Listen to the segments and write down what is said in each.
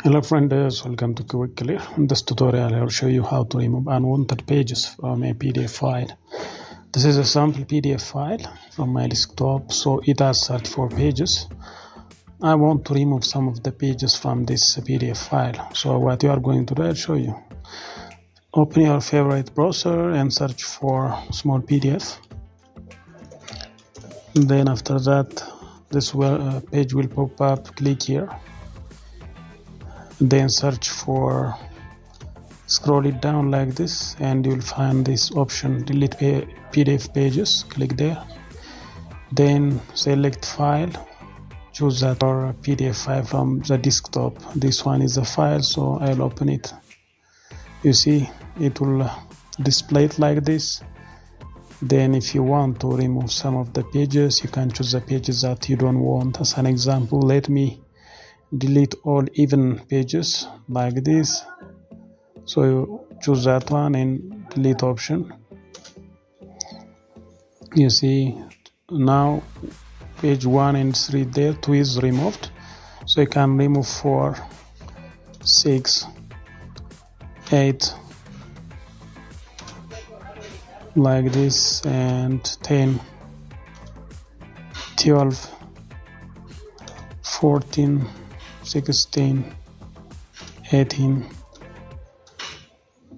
Hello friends, welcome to Quickly. In this tutorial I will show you how to remove unwanted pages from a PDF file. This is a sample PDF file from my desktop, so it has 34 pages. I want to remove some of the pages from this PDF file. So what you are going to do, I'll show you. Open your favorite browser and search for small PDF. Then after that, this page will pop up. Click here. Then search for, scroll it down like this, and you'll find this option, delete PDF pages. Click there. Then select file, choose that or PDF file from the desktop. This one is a file, so I'll open it. You see it will display it like this. Then if you want to remove some of the pages, you can choose the pages that you don't want. As an example, let me delete all even pages like this. So you choose that one and delete option. You see now page 1 and 3 there, 2 is removed. So you can remove 4, 6, 8 like this, and 10, 12, 14, 16, 18,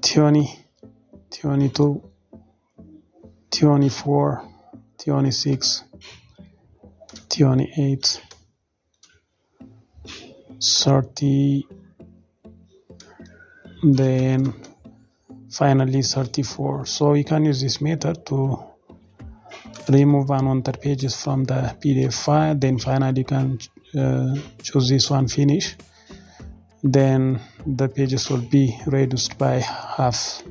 20, 22, 24, 26, 28, 30, then finally 34. So you can use this method to remove unwanted pages from the PDF file. Then finally you can choose this one, finish. Then the pages will be reduced by half.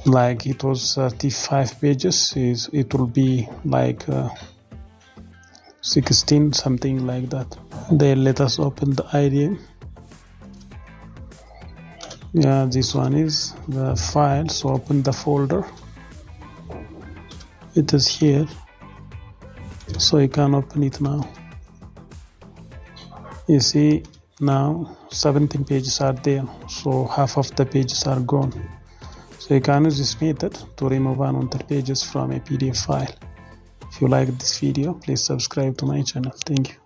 Like it was 35 pages, it will be like 16, something like that. Then let us open the IDE. Yeah, this one is the file, so open the folder. It is here, so you can open it now. You see now 17 pages are there, so half of the pages are gone. So you can use this method to remove unwanted pages from a PDF file. If you like this video, please subscribe to my channel. Thank you.